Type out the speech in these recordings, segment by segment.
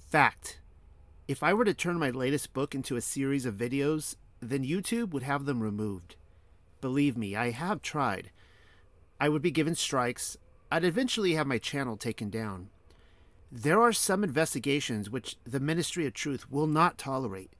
Fact. If I were to turn my latest book into a series of videos, then YouTube would have them removed. Believe me, I have tried. I would be given strikes. I'd eventually have my channel taken down. There are some investigations which the Ministry of Truth will not tolerate,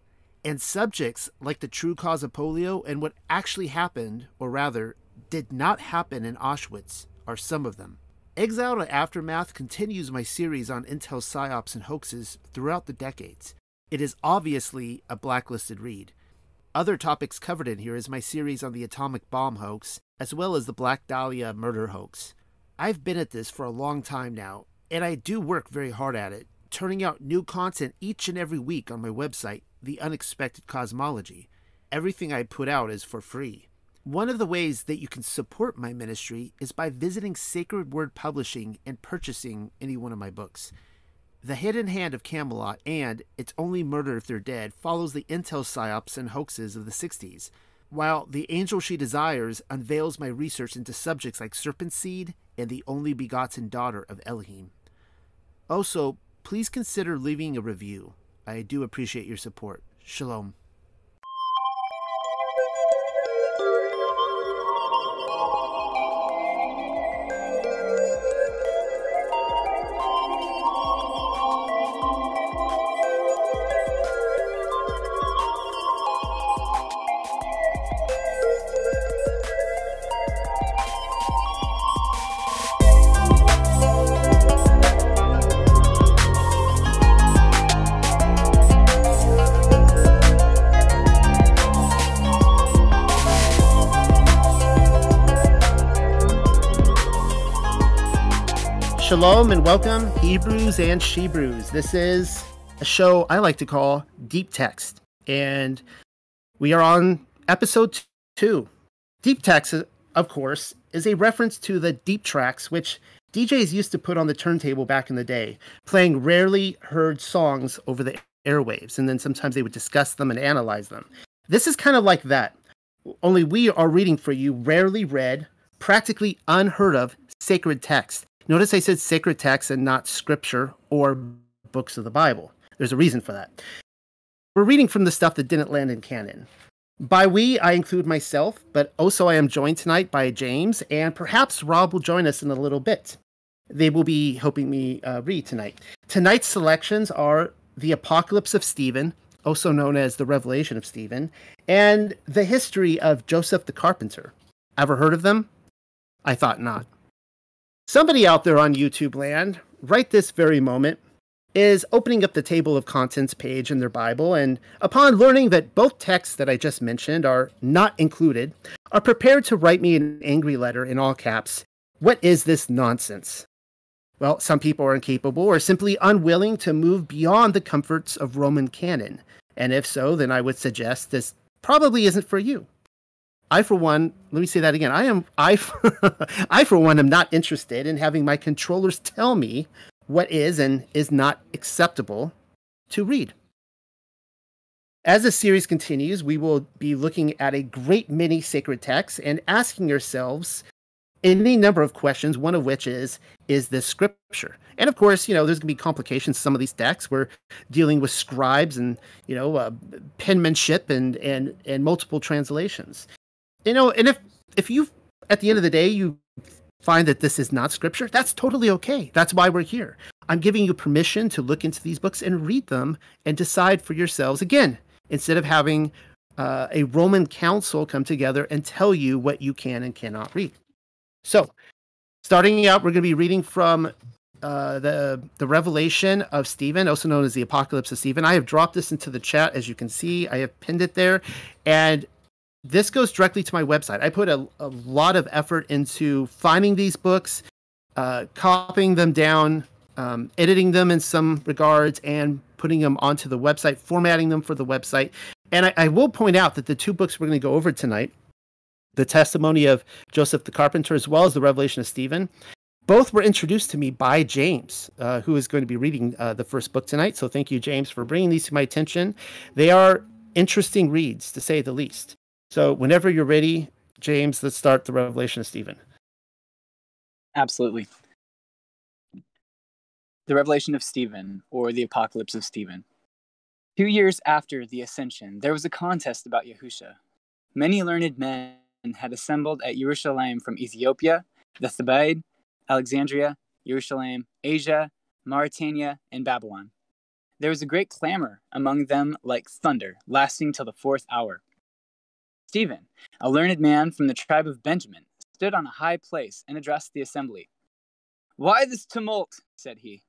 and subjects like the true cause of polio and what actually happened, or rather, did not happen in Auschwitz, are some of them. Exile to Aftermath continues my series on intel psyops and hoaxes throughout the decades. It is obviously a blacklisted read. Other topics covered in here is my series on the atomic bomb hoax, as well as the Black Dahlia murder hoax. I've been at this for a long time now, and I do work very hard at it, turning out new content each and every week on my website, The Unexpected Cosmology. Everything I put out is for free. One of the ways that you can support my ministry is by visiting Sacred Word Publishing and purchasing any one of my books. The Hidden Hand of Camelot and It's Only Murder If They're Dead follows the intel psyops and hoaxes of the 60s, while The Angel She Desires unveils my research into subjects like serpent seed and the only begotten daughter of Elohim. Also, please consider leaving a review. I do appreciate your support. Shalom. Shalom and welcome, Hebrews and Shebrews. This is a show I like to call Deep Text, and we are on episode 2. Deep Text, of course, is a reference to the deep tracks which DJs used to put on the turntable back in the day, playing rarely heard songs over the airwaves, and then sometimes they would discuss them and analyze them. This is kind of like that, only we are reading for you rarely read, practically unheard of sacred text. Notice I said sacred text and not scripture or books of the Bible. There's a reason for that. We're reading from the stuff that didn't land in canon. By we, I include myself, but also I am joined tonight by James, and perhaps Rob will join us in a little bit. They will be helping me read tonight. Tonight's selections are The Apocalypse of Stephen, also known as The Revelation of Stephen, and The History of Joseph the Carpenter. Ever heard of them? I thought not. Somebody out there on YouTube land, right this very moment, is opening up the table of contents page in their Bible, and upon learning that both texts that I just mentioned are not included, are prepared to write me an angry letter in all caps. What is this nonsense? Well, some people are incapable or simply unwilling to move beyond the comforts of Roman canon, and if so, then I would suggest this probably isn't for you. I, for one, let me say that again. I, for one, am not interested in having my controllers tell me what is and is not acceptable to read. As the series continues, we will be looking at a great many sacred texts and asking ourselves any number of questions, one of which is this scripture? And of course, there's going to be complications to some of these texts. We're dealing with scribes and, penmanship and multiple translations. And if you, at the end of the day, you find that this is not scripture, that's totally okay. That's why we're here. I'm giving you permission to look into these books and read them and decide for yourselves. Again, instead of having a Roman council come together and tell you what you can and cannot read. So, starting out, we're going to be reading from the Revelation of Stephen, also known as the Apocalypse of Stephen. I have dropped this into the chat, as you can see. I have pinned it there, and this goes directly to my website. I put a lot of effort into finding these books, copying them down, editing them in some regards, and putting them onto the website, formatting them for the website. And I will point out that the two books we're going to go over tonight, the Testimony of Joseph the Carpenter, as well as the Revelation of Stephen, both were introduced to me by James, who is going to be reading the first book tonight. So thank you, James, for bringing these to my attention. They are interesting reads, to say the least. So whenever you're ready, James, let's start the Revelation of Stephen. Absolutely. The Revelation of Stephen, or the Apocalypse of Stephen. 2 years after the Ascension, there was a contest about Yahusha. Many learned men had assembled at Jerusalem from Ethiopia, the Thebaid, Alexandria, Jerusalem, Asia, Mauritania, and Babylon. There was a great clamor among them like thunder, lasting till the 4th hour. Stephen, a learned man from the tribe of Benjamin, stood on a high place and addressed the assembly. "Why this tumult?" said he.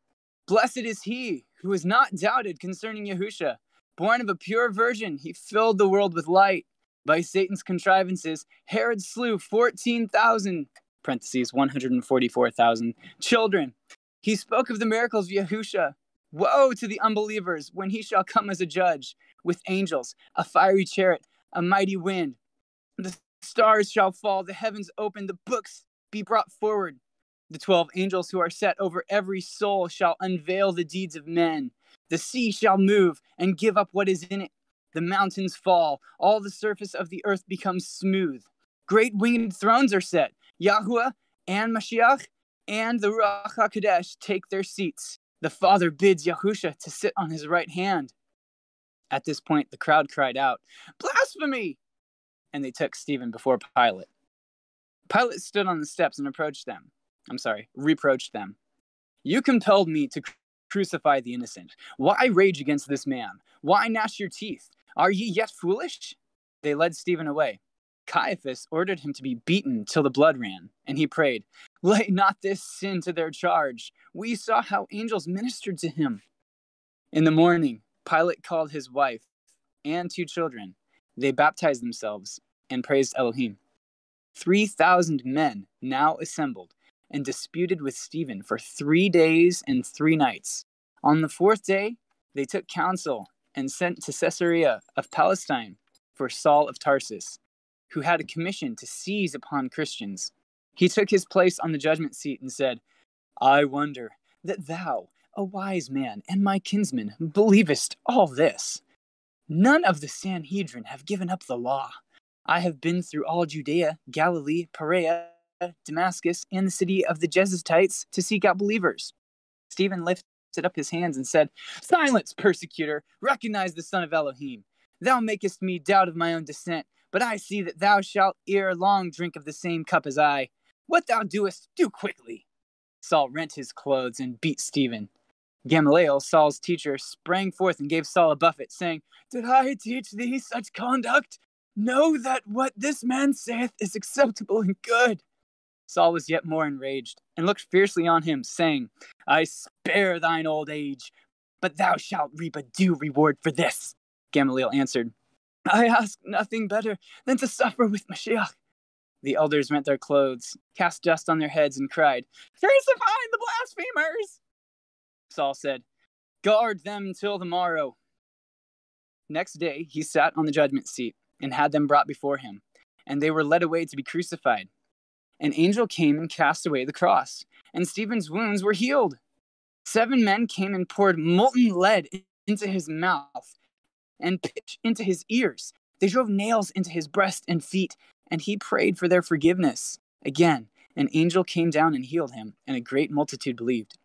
"Blessed is he who has not doubted concerning Yahusha. Born of a pure virgin, he filled the world with light. By Satan's contrivances, Herod slew 14,000 (144,000) children. He spoke of the miracles of Yahusha. Woe to the unbelievers when he shall come as a judge, with angels, a fiery chariot, a mighty wind. The stars shall fall, the heavens open, the books be brought forward. The 12 angels who are set over every soul shall unveil the deeds of men. The sea shall move and give up what is in it. The mountains fall, all the surface of the earth becomes smooth. Great winged thrones are set. Yahuwah and Mashiach and the Ruach HaKodesh take their seats. The Father bids Yahusha to sit on his right hand." At this point, the crowd cried out, "Blasphemy!" And they took Stephen before Pilate. Pilate stood on the steps and reproached them. "You compelled me to crucify the innocent. Why rage against this man? Why gnash your teeth? Are ye yet foolish?" They led Stephen away. Caiaphas ordered him to be beaten till the blood ran, and he prayed, "Lay not this sin to their charge. We saw how angels ministered to him." In the morning, Pilate called his wife and 2 children. They baptized themselves and praised Elohim. 3,000 men now assembled and disputed with Stephen for 3 days and 3 nights. On the 4th day, they took counsel and sent to Caesarea of Palestine for Saul of Tarsus, who had a commission to seize upon Christians. He took his place on the judgment seat and said, "I wonder that thou, a wise man and my kinsman, believest all this. None of the Sanhedrin have given up the law. I have been through all Judea, Galilee, Perea, Damascus, and the city of the Jesuitites to seek out believers." Stephen lifted up his hands and said, "Silence, persecutor! Recognize the Son of Elohim. Thou makest me doubt of my own descent, but I see that thou shalt ere long drink of the same cup as I. What thou doest, do quickly." Saul rent his clothes and beat Stephen. Gamaliel, Saul's teacher, sprang forth and gave Saul a buffet, saying, "Did I teach thee such conduct? Know that what this man saith is acceptable and good." Saul was yet more enraged, and looked fiercely on him, saying, "I spare thine old age, but thou shalt reap a due reward for this." Gamaliel answered, "I ask nothing better than to suffer with Mashiach." The elders rent their clothes, cast dust on their heads, and cried, "Crucify the blasphemers!" Saul said, "Guard them till the morrow." Next day he sat on the judgment seat, and had them brought before him, and they were led away to be crucified. An angel came and cast away the cross, and Stephen's wounds were healed. 7 men came and poured molten lead into his mouth, and pitch into his ears. They drove nails into his breast and feet, and he prayed for their forgiveness. Again, an angel came down and healed him, and a great multitude believed.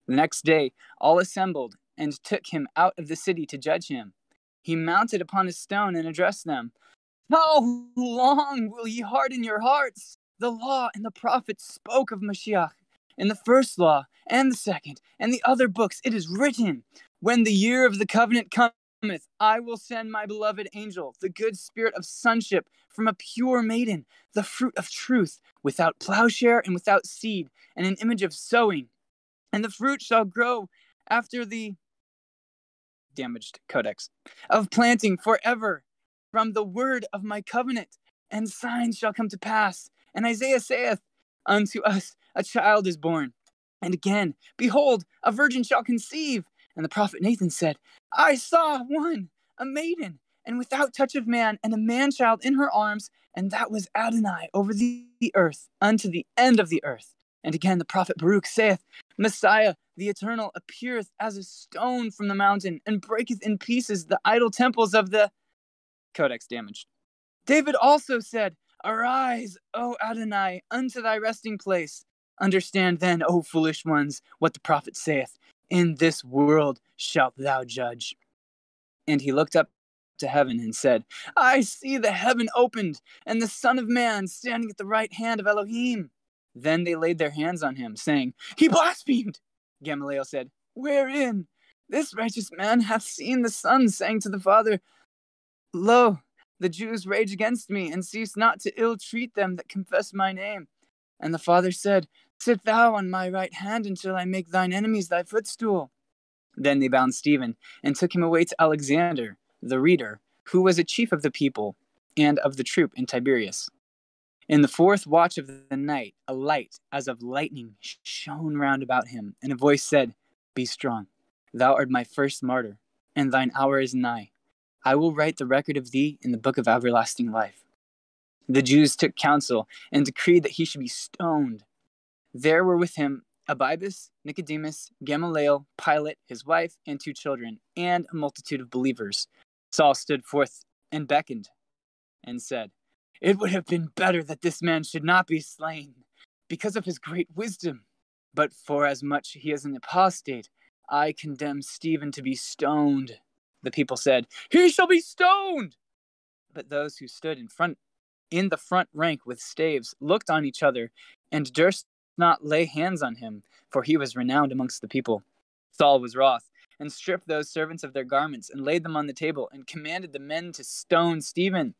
The next day, all assembled and took him out of the city to judge him. He mounted upon a stone and addressed them. "How long will ye harden your hearts? The law and the prophets spoke of Mashiach. In the first law and the second and the other books it is written, when the year of the covenant cometh, I will send my beloved angel, the good spirit of sonship, from a pure maiden, the fruit of truth, without plowshare and without seed, and an image of sowing. And the fruit shall grow after the damaged codex of planting forever from the word of my covenant, and signs shall come to pass. And Isaiah saith, unto us a child is born. And again, behold, a virgin shall conceive. And the prophet Nathan said, I saw one, a maiden, and without touch of man, and a man-child in her arms, and that was Adonai over the earth, unto the end of the earth. And again the prophet Baruch saith, Messiah, the eternal, appeareth as a stone from the mountain, and breaketh in pieces the idol temples of the codex damaged. David also said, Arise, O Adonai, unto thy resting place. Understand then, O foolish ones, what the prophet saith. In this world shalt thou judge. And he looked up to heaven and said, I see the heaven opened, and the Son of Man standing at the right hand of Elohim. Then they laid their hands on him, saying, He blasphemed. Gamaliel said, Wherein? This righteous man hath seen the Son, saying to the Father, Lo, the Jews rage against me, and cease not to ill-treat them that confess my name. And the Father said, Sit thou on my right hand until I make thine enemies thy footstool. Then they bound Stephen, and took him away to Alexander, the reader, who was a chief of the people, and of the troop in Tiberias. In the fourth watch of the night, a light, as of lightning, shone round about him, and a voice said, Be strong, thou art my first martyr, and thine hour is nigh. I will write the record of thee in the book of everlasting life. The Jews took counsel, and decreed that he should be stoned. There were with him Abibus, Nicodemus, Gamaliel, Pilate, his wife, and 2 children, and a multitude of believers. Saul stood forth and beckoned, and said, It would have been better that this man should not be slain, because of his great wisdom. But forasmuch he is an apostate, I condemn Stephen to be stoned. The people said, He shall be stoned! But those who stood in the front rank with staves looked on each other, and durst not lay hands on him, for he was renowned amongst the people. Saul was wroth, and stripped those servants of their garments, and laid them on the table, and commanded the men to stone Stephen.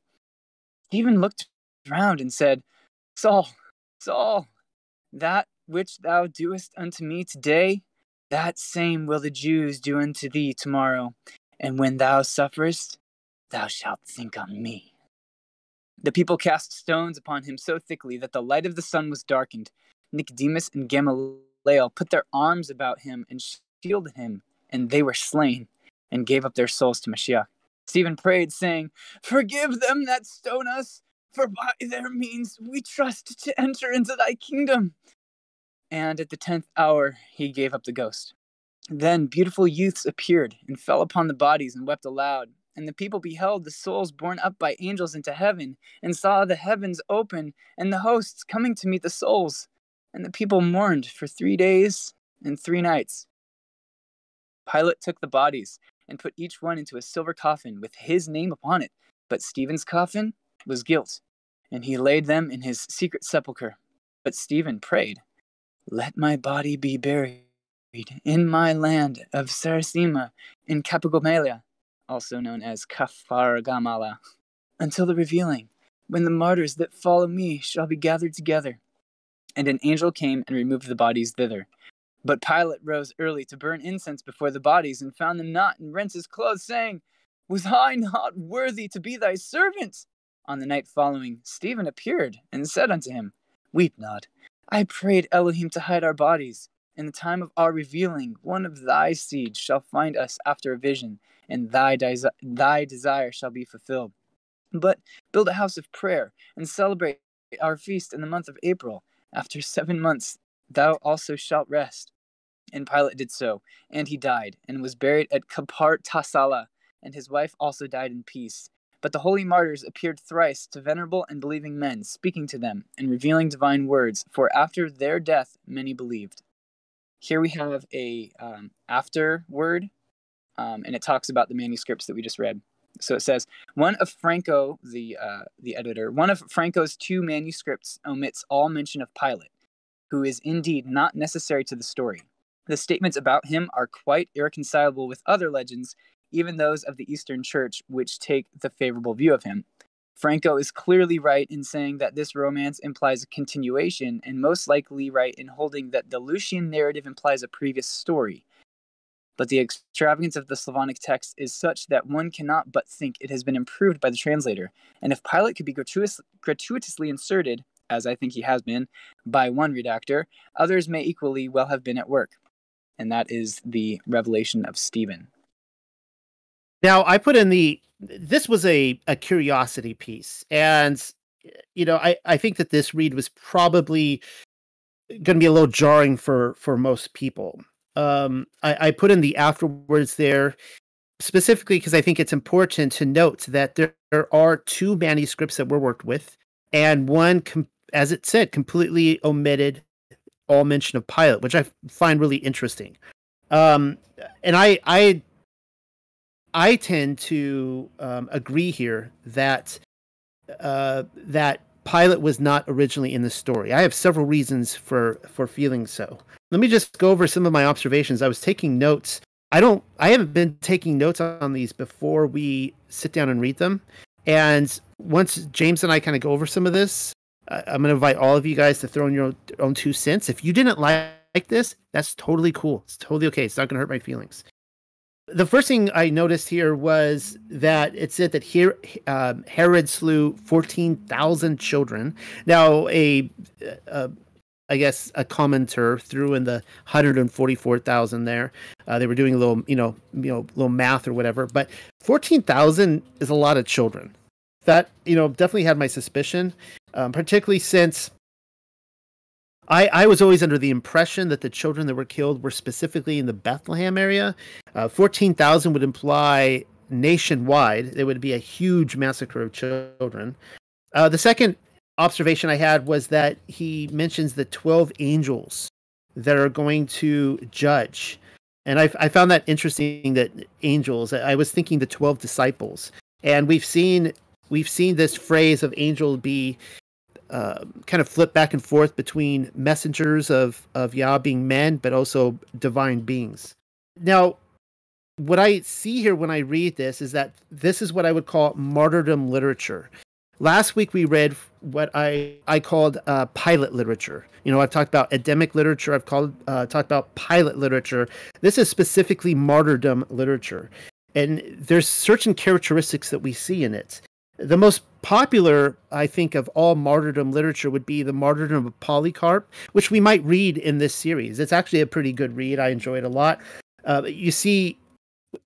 Stephen looked round and said, Saul, Saul, that which thou doest unto me today, that same will the Jews do unto thee tomorrow. And when thou sufferest, thou shalt think on me. The people cast stones upon him so thickly that the light of the sun was darkened. Nicodemus and Gamaliel put their arms about him and shielded him, and they were slain, and gave up their souls to Mashiach. Stephen prayed, saying, Forgive them that stone us, for by their means we trust to enter into thy kingdom. And at the 10th hour he gave up the ghost. Then beautiful youths appeared, and fell upon the bodies, and wept aloud. And the people beheld the souls borne up by angels into heaven, and saw the heavens open, and the hosts coming to meet the souls. And the people mourned for 3 days and 3 nights. Pilate took the bodies, and put each one into a silver coffin with his name upon it. But Stephen's coffin was gilt, and he laid them in his secret sepulchre. But Stephen prayed, Let my body be buried in my land of Sarasima in Cappagomelia, also known as Kafar Gamala, until the revealing, when the martyrs that follow me shall be gathered together. And an angel came and removed the bodies thither. But Pilate rose early to burn incense before the bodies, and found them not, and rent his clothes, saying, Was I not worthy to be thy servant? On the night following, Stephen appeared, and said unto him, Weep not. I prayed Elohim to hide our bodies. In the time of our revealing, one of thy seed shall find us after a vision, and thy desire shall be fulfilled. But build a house of prayer, and celebrate our feast in the month of April. After 7 months thou also shalt rest. And Pilate did so, and he died, and was buried at Kapart Tasala, and his wife also died in peace. But the holy martyrs appeared thrice to venerable and believing men, speaking to them, and revealing divine words, for after their death many believed. Here we have a afterword, and it talks about the manuscripts that we just read. So it says, one of Franco, the editor, one of Franco's 2 manuscripts omits all mention of Pilate, who is indeed not necessary to the story. The statements about him are quite irreconcilable with other legends, even those of the Eastern Church, which take the favorable view of him. Franco is clearly right in saying that this romance implies a continuation, and most likely right in holding that the Lucian narrative implies a previous story. But the extravagance of the Slavonic text is such that one cannot but think it has been improved by the translator, and if Pilate could be gratuitously inserted, as I think he has been, by one redactor, others may equally well have been at work. And that is the revelation of Stephen. Now, I put in this was a curiosity piece, and I think that this read was probably going to be a little jarring for most people. I put in the afterwards there specifically because I think it's important to note that there are 2 manuscripts that were worked with, and one, as it said, completely omitted all mention of Pilate, which I find really interesting. Um, and I tend to agree here that that Pilate was not originally in the story. I have several reasons for feeling so. Let me just go over some of my observations. I was taking notes. I haven't been taking notes on these before we sit down and read them. And once James and I kind of go over some of this, I'm going to invite all of you guys to throw in your own 2 cents. If you didn't like this, that's totally cool. It's totally okay. It's not going to hurt my feelings. The first thing I noticed here was that it said that here Herod slew 14,000 children. Now, I guess a commenter threw in the 144,000 there. They were doing a little, little math or whatever. But 14,000 is a lot of children. That definitely had my suspicion, particularly since I was always under the impression that the children that were killed were specifically in the Bethlehem area. 14,000 would imply nationwide. There would be a huge massacre of children. The second observation I had was that he mentions the 12 angels that are going to judge. And I found that interesting, that angels, I was thinking the 12 disciples. And we've seen this phrase of angel be kind of flip back and forth between messengers of Yah being men, but also divine beings. Now, what I see here when I read this is that this is what I would call martyrdom literature. Last week we read what I called Pilate literature. I've talked about Adamic literature. I've talked about Pilate literature. This is specifically martyrdom literature, and there's certain characteristics that we see in it. The most popular, I think, of all martyrdom literature would be the Martyrdom of Polycarp, which we might read in this series. It's actually a pretty good read. I enjoy it a lot. You see,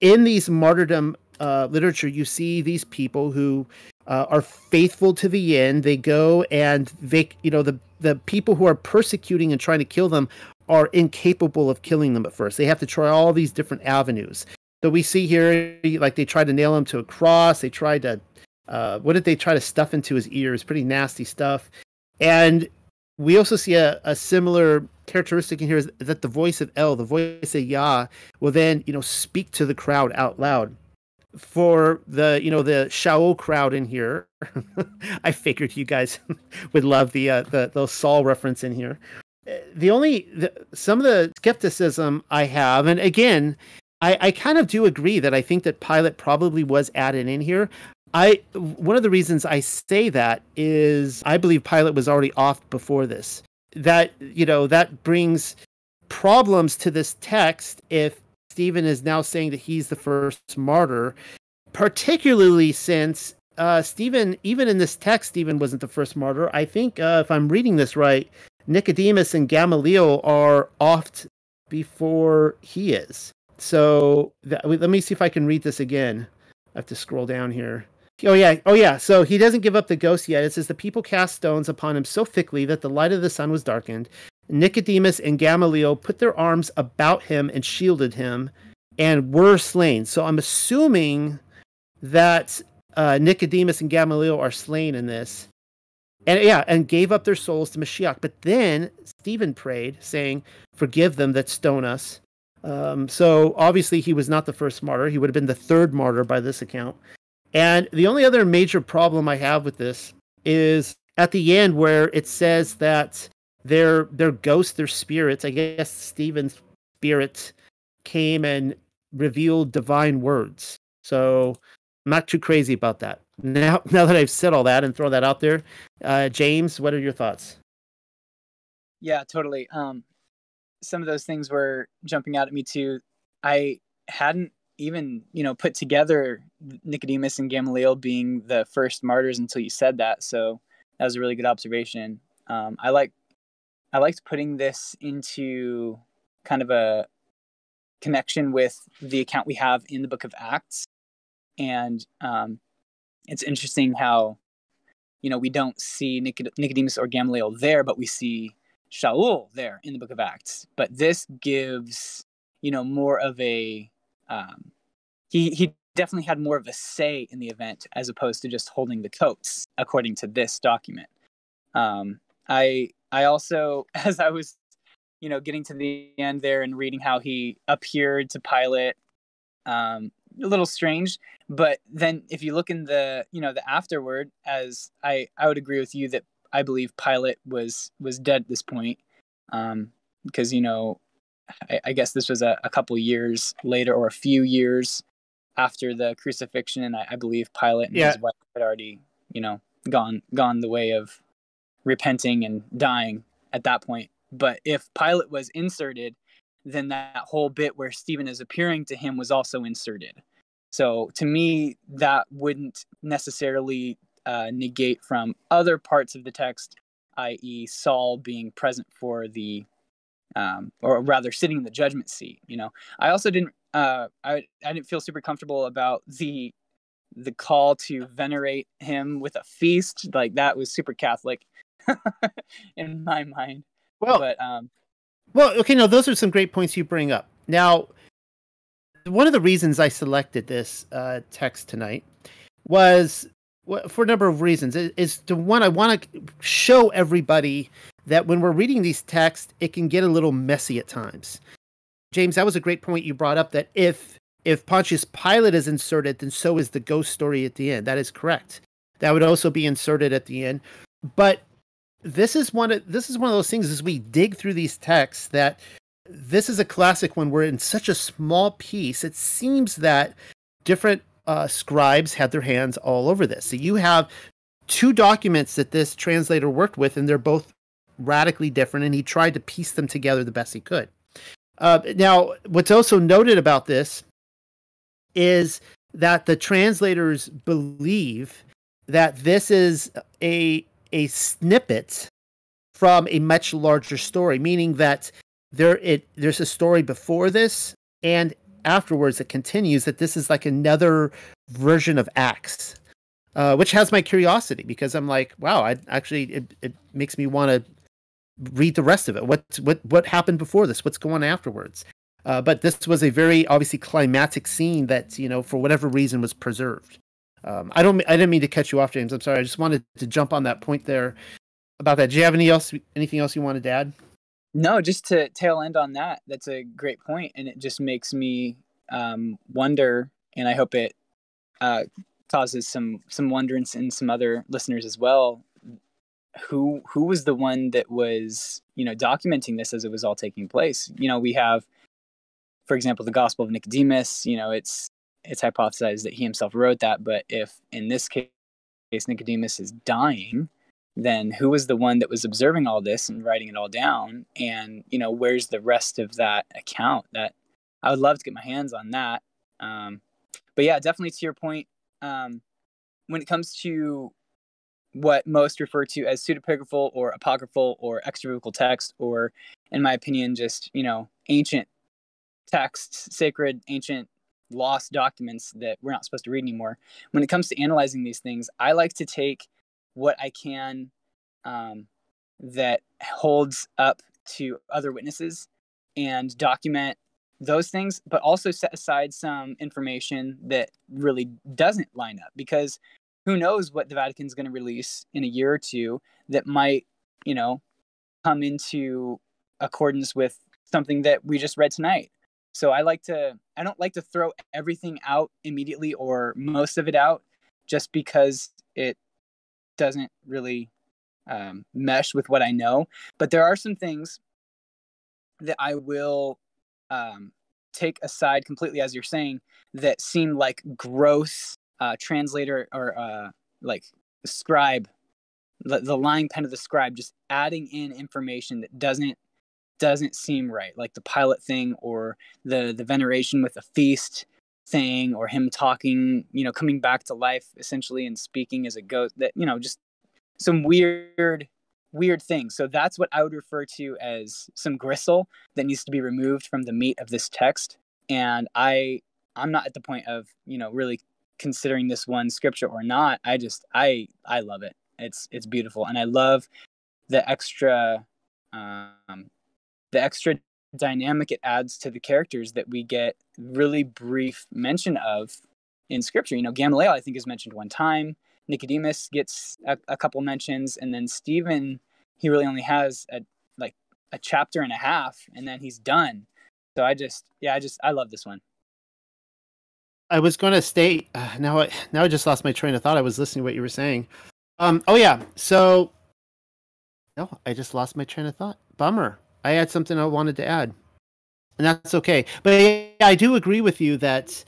in these martyrdom literature, you see these people who are faithful to the end. They go and the people who are persecuting and trying to kill them are incapable of killing them at first. They have to try all these different avenues. So we see here, like they tried to nail him to a cross. They tried to what did they try to stuff into his ears? Pretty nasty stuff. And we also see a similar characteristic in here, is that the voice of El, the voice of Yah, will then, speak to the crowd out loud. For the Shaul crowd in here, I figured you guys would love the Saul reference in here. Some of the skepticism I have, and again, I kind of do agree that I think that Pilate probably was added in here. One of the reasons I say that is I believe Pilate was already off before this. That brings problems to this text if Stephen is now saying that he's the first martyr, particularly since Stephen, even in this text, Stephen wasn't the first martyr. I think if I'm reading this right, Nicodemus and Gamaliel are off before he is. So let me see if I can read this again. I have to scroll down here. Oh yeah. So he doesn't give up the ghost yet. It says the people cast stones upon him so thickly that the light of the sun was darkened. Nicodemus and Gamaliel put their arms about him and shielded him and were slain. So I'm assuming that Nicodemus and Gamaliel are slain in this. And gave up their souls to Mashiach. But then Stephen prayed, saying, forgive them that stone us. So obviously he was not the first martyr. He would have been the third martyr by this account. And the only other major problem I have with this is at the end where it says that their ghosts, their spirits, I guess Stephen's spirit came and revealed divine words. So I'm not too crazy about that. Now that I've said all that and throw that out there, James, what are your thoughts? Yeah, totally. Some of those things were jumping out at me too. I hadn't even, put together Nicodemus and Gamaliel being the first martyrs until you said that. So that was a really good observation. I liked putting this into kind of a connection with the account we have in the book of Acts. And it's interesting how, we don't see Nicodemus or Gamaliel there, but we see Shaul there in the book of Acts. But this gives, more of a, he definitely had more of a say in the event as opposed to just holding the coats, according to this document. I also, as I was getting to the end there and reading how he appeared to Pilate, a little strange. But then if you look in the afterword, as I would agree with you that I believe Pilate was dead at this point, because I guess this was a couple years later, or a few years after the crucifixion, and I believe Pilate and his wife had already gone the way of repenting and dying at that point. But if Pilate was inserted, then that whole bit where Stephen is appearing to him was also inserted. So to me, that wouldn't necessarily negate from other parts of the text, i.e. Saul being present for the, or rather sitting in the judgment seat. I also didn't, I didn't feel super comfortable about the call to venerate him with a feast. Like, that was super Catholic in my mind. Well, okay, no, those are some great points you bring up. Now, one of the reasons I selected this text tonight was for a number of reasons. Is to one, I want to show everybody that when we're reading these texts, it can get a little messy at times. James, that was a great point you brought up, that if Pontius Pilate is inserted, then so is the ghost story at the end. That is correct. That would also be inserted at the end. But this is one of those things, as we dig through these texts, that this is a classic when we're in such a small piece. It seems that different scribes had their hands all over this. So you have two documents that this translator worked with, and they're both radically different, and he tried to piece them together the best he could. Now, what's also noted about this is that the translators believe that this is a snippet from a much larger story, meaning that there's a story before this and afterwards that continues, that this is like another version of Acts, which has my curiosity, because I'm like, wow, it makes me want to read the rest of it. What happened before this? What's going on afterwards? But this was a very obviously climactic scene that, for whatever reason was preserved. I didn't mean to cut you off, James. I'm sorry. I just wanted to jump on that point there about that. Do you have anything else you wanted to add? No, just to tail end on that. That's a great point, and it just makes me wonder, and I hope it causes some wonderance in some other listeners as well. Who was the one that was documenting this as it was all taking place? We have, for example, the Gospel of Nicodemus. It's hypothesized that he himself wrote that, but if in this case Nicodemus is dying, then who was the one that was observing all this and writing it all down? And where's the rest of that account? That I would love to get my hands on that. But yeah, definitely to your point, when it comes to what most refer to as pseudepigraphal or apocryphal or extra-biblical text, or in my opinion, just ancient texts, sacred, ancient, lost documents that we're not supposed to read anymore. When it comes to analyzing these things, I like to take what I can that holds up to other witnesses and document those things, but also set aside some information that really doesn't line up, because who knows what the Vatican's going to release in a year or two that might, come into accordance with something that we just read tonight. So I don't like to throw everything out immediately, or most of it out, just because it doesn't really mesh with what I know. But there are some things that I will take aside completely, as you're saying, that seem like gross translator or like the scribe, the lying pen of the scribe, just adding in information that doesn't seem right, like the Pilate thing, or the veneration with a feast thing, or him talking, coming back to life essentially and speaking as a ghost, that just some weird things. So that's what I would refer to as some gristle that needs to be removed from the meat of this text. And I'm not at the point of really considering this one scripture or not. I love it. It's beautiful, and I love the extra dynamic it adds to the characters that we get really brief mention of in scripture. Gamaliel, I think, is mentioned one time. Nicodemus gets a couple mentions, and then Stephen, he really only has a chapter and a half, and then he's done. So I love this one. I was going to state now I just lost my train of thought. I was listening to what you were saying. Oh yeah. So no, I just lost my train of thought. Bummer. I had something I wanted to add, and that's okay. But yeah, I do agree with you that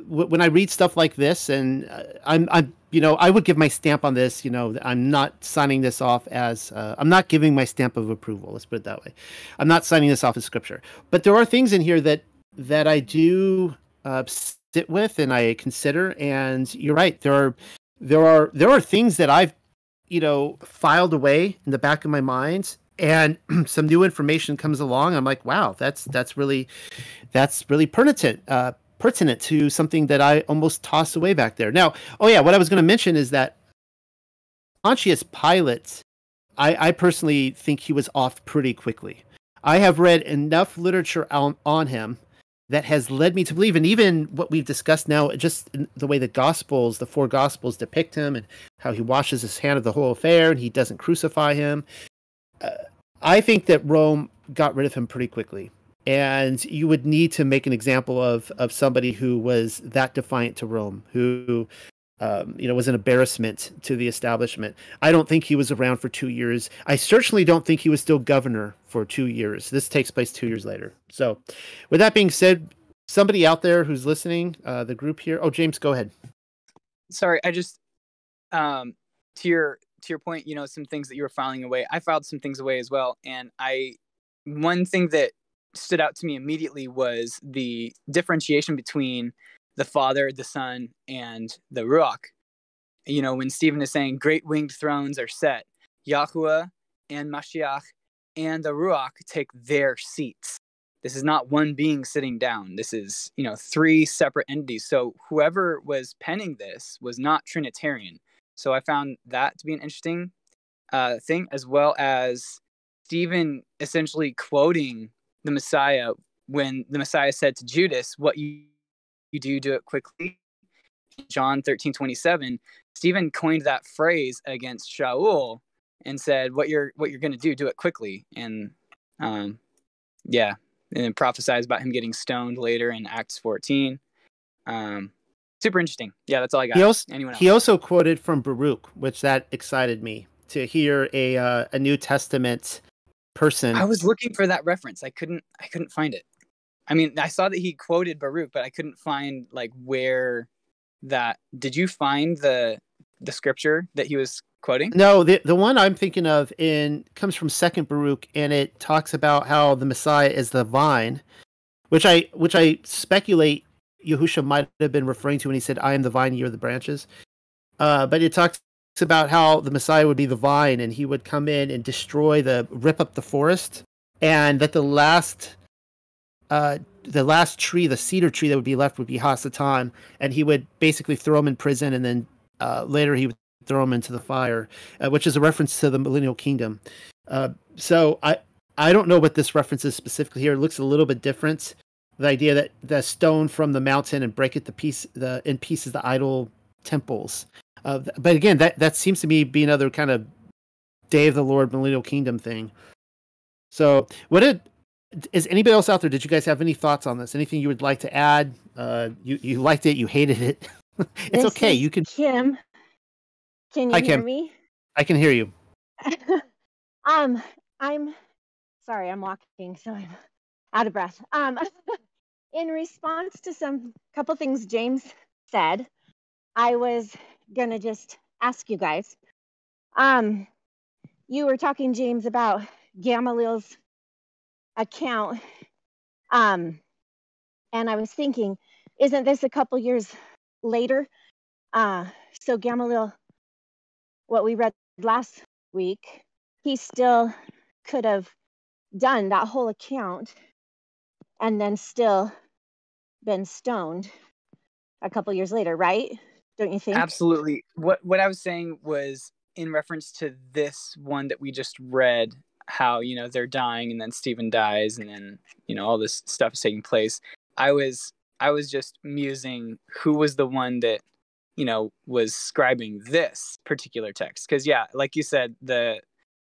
when I read stuff like this, and I'm I would give my stamp on this. I'm not signing this off as I'm not giving my stamp of approval. Let's put it that way. I'm not signing this off as scripture. But there are things in here that I do sit with and I consider. And you're right. There are things that I've filed away in the back of my mind, and some new information comes along. I'm like, wow, that's really pertinent to something that I almost tossed away back there. Now, oh yeah, what I was going to mention is that Pontius Pilate, I personally think he was off pretty quickly. I have read enough literature on him that has led me to believe, and even what we've discussed now, just the way the four gospels depict him, and how he washes his hand of the whole affair, and he doesn't crucify him. I think that Rome got rid of him pretty quickly. And you would need to make an example of somebody who was that defiant to Rome, who was an embarrassment to the establishment. I don't think he was around for 2 years. I certainly don't think he was still governor for 2 years. This takes place 2 years later. So with that being said, somebody out there who's listening, the group here. Oh, James, go ahead. Sorry, I just to your point, some things that you were filing away. I filed some things away as well, and one thing that stood out to me immediately was the differentiation between the Father, the Son, and the Ruach. When Stephen is saying great winged thrones are set, Yahuwah and Mashiach and the Ruach take their seats. This is not one being sitting down. This is, three separate entities. So whoever was penning this was not Trinitarian. So I found that to be an interesting thing, as well as Stephen essentially quoting the Messiah when the Messiah said to Judas, what you do it quickly. John 13:27, Stephen coined that phrase against Shaul and said, what you're going to do it quickly. And and then prophesies about him getting stoned later in Acts 14. Super interesting. Yeah, that's all I got. Anyone else? He also quoted from Baruch, which that excited me to hear a New Testament person. I was looking for that reference. I couldn't find it. I mean, I saw that he quoted Baruch, but I couldn't find where that. Did you find the scripture that he was quoting? No, the one I'm thinking of comes from Second Baruch, and it talks about how the Messiah is the vine, which I speculate Yahusha might have been referring to when he said, "I am the vine, you are the branches." But it talks about how the Messiah would be the vine, and he would come in and rip up the forest, and that the last tree, the cedar tree that would be left, would be Hasatan, and he would basically throw him in prison, and then later he would throw him into the fire, which is a reference to the millennial kingdom. So I don't know what this reference is specifically here. It looks a little bit different. The idea that the stone from the mountain and break it in pieces the idol temples. But again, that seems to me be another kind of Day of the Lord millennial kingdom thing. So is anybody else out there? Did you guys have any thoughts on this? Anything you would like to add? You liked it, you hated it. It's okay. You can. Kim, can you hear me? I can hear you. I'm sorry, I'm walking, so I'm out of breath. In response to couple things James said, I was gonna just ask you guys. You were talking, James, about Gamaliel's account, and I was thinking, isn't this a couple years later? So Gamaliel, what we read last week, he still could have done that whole account and then still been stoned a couple years later, right? Don't you think? Absolutely. What I was saying was in reference to this one that we just read, how, they're dying and then Stephen dies and then, all this stuff is taking place. I was just musing who was the one that, was scribing this particular text. Because, yeah, like you said, the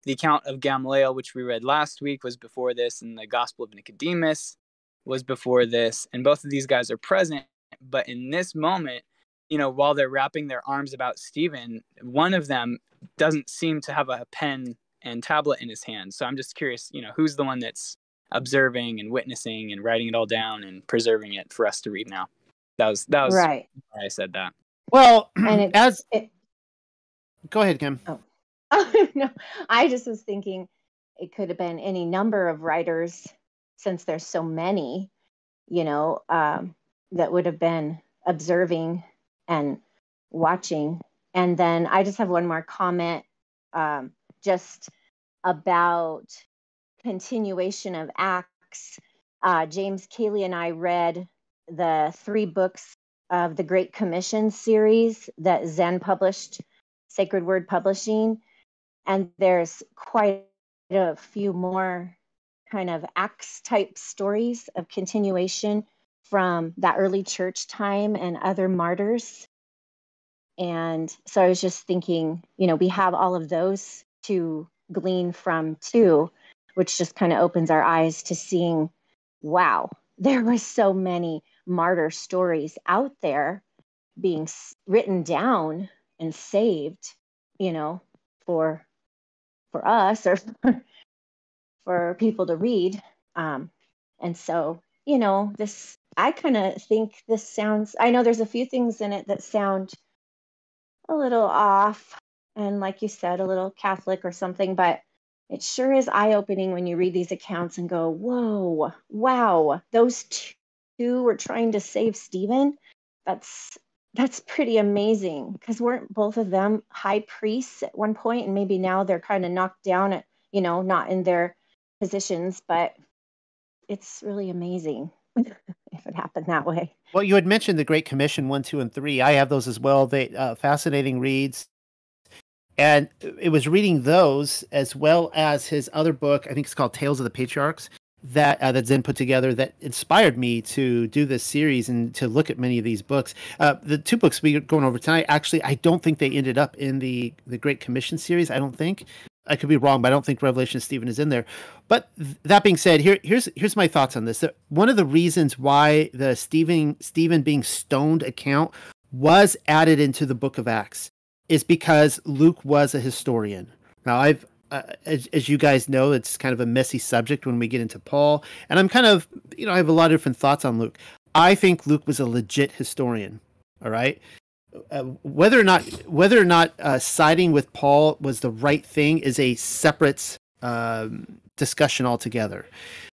The account of Gamaliel, which we read last week, was before this, and the Gospel of Nicodemus was before this. And both of these guys are present. But in this moment, while they're wrapping their arms about Stephen, one of them doesn't seem to have a pen and tablet in his hand. So I'm just curious, who's the one that's observing and witnessing and writing it all down and preserving it for us to read now? That was right. why I said that. Well, go ahead, Kim. Oh, no, I just was thinking it could have been any number of writers, since there's so many, that would have been observing and watching. And then I just have one more comment, just about continuation of Acts. James Cayley and I read the 3 books of the Great Commission series that Zen published, Sacred Word Publishing. And there's quite a few more kind of Acts type stories of continuation from that early church time and other martyrs. And so I was just thinking, we have all of those to glean from too, which just kind of opens our eyes to seeing, wow, there were so many martyr stories out there being written down and saved, for us or for people to read. And so, I kind of think this sounds, I know there's a few things in it that sound a little off and, like you said, a little Catholic or something, but it sure is eye-opening when you read these accounts and go, whoa, wow, those two were trying to save Stephen. That's pretty amazing, because weren't both of them high priests at one point, and maybe now they're kind of knocked down at, not in their positions, but it's really amazing if it happened that way. Well, you had mentioned the Great Commission 1, 2, and 3. I have those as well. They fascinating reads. And it was reading those as well as his other book, I think it's called Tales of the Patriarchs, that Zen put together, that inspired me to do this series and to look at many of these books. The 2 books we're going over tonight, actually, I don't think they ended up in the Great Commission series. I don't think. I could be wrong, but I don't think Revelation of Stephen is in there. But that being said, here's my thoughts on this. One of the reasons why the Stephen being stoned account was added into the book of Acts is because Luke was a historian. Now, as you guys know, it's kind of a messy subject when we get into Paul, and I'm kind of, I have a lot of different thoughts on Luke. I think Luke was a legit historian. All right. Whether or not siding with Paul was the right thing is a separate discussion altogether.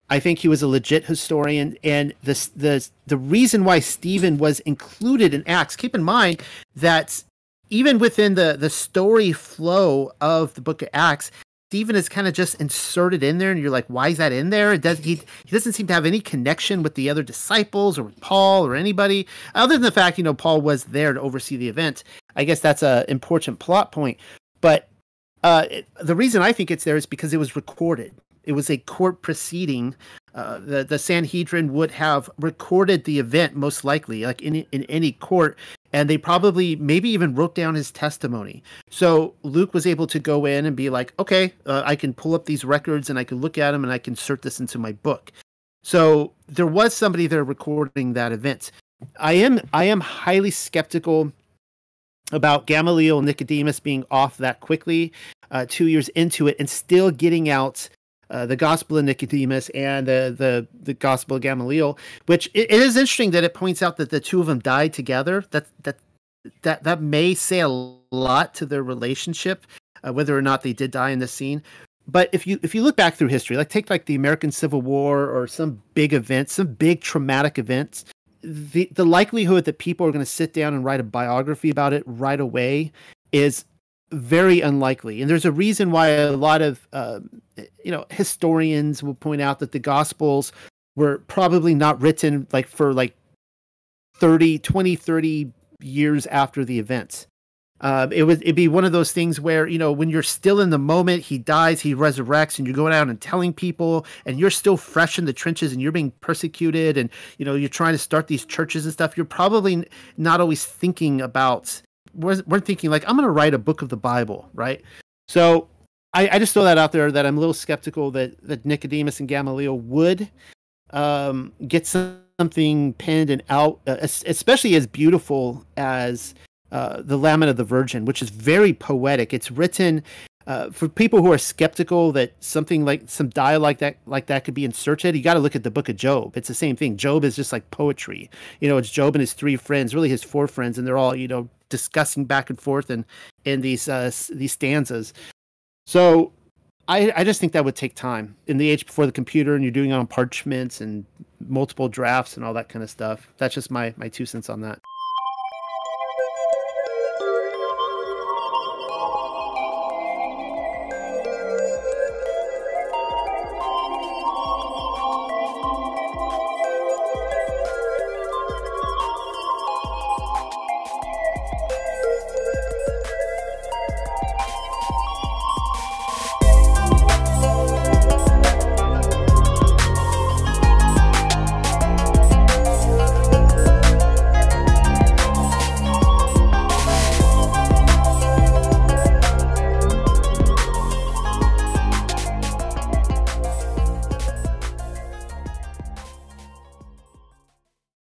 I think he was a legit historian, and the reason why Stephen was included in Acts. Keep in mind that even within the story flow of the book of Acts, Stephen is kind of just inserted in there, and you're like, why is that in there? He doesn't seem to have any connection with the other disciples or with Paul or anybody, other than the fact, Paul was there to oversee the event. I guess that's an important plot point. But the reason I think it's there is because it was recorded. It was a court proceeding. The Sanhedrin would have recorded the event, most likely, like in any court, and they probably maybe even wrote down his testimony. So Luke was able to go in and be like, okay, I can pull up these records and I can look at them and I can insert this into my book. So there was somebody there recording that event. I am highly skeptical about Gamaliel and Nicodemus being off that quickly, 2 years into it, and still getting out the Gospel of Nicodemus and the Gospel of Gamaliel, which it is interesting that it points out that the 2 of them died together. That may say a lot to their relationship, whether or not they did die in this scene. But if you look back through history, take the American Civil War or some big events, some big traumatic events, the likelihood that people are going to sit down and write a biography about it right away is very unlikely. And there's a reason why a lot of historians will point out that the Gospels were probably not written for 30 years after the events. It'd be one of those things where, when you're still in the moment, he dies, he resurrects, and you're going out and telling people, and you're still fresh in the trenches and you're being persecuted, and you're trying to start these churches and stuff. You're probably not always thinking about, we're thinking I'm going to write a book of the Bible, right? So I just throw that out there that I'm a little skeptical that Nicodemus and Gamaliel would get something penned and out, especially as beautiful as the Lament of the Virgin, which is very poetic. It's written for people who are skeptical that something like some dialogue like that could be inserted. You got to look at the book of Job. It's the same thing. Job is just like poetry. It's Job and his 3 friends, really his 4 friends, and they're all discussing back and forth in these stanzas. So I just think that would take time in the age before the computer, and you're doing it on parchments and multiple drafts and all that kind of stuff. That's just my 2 cents on that.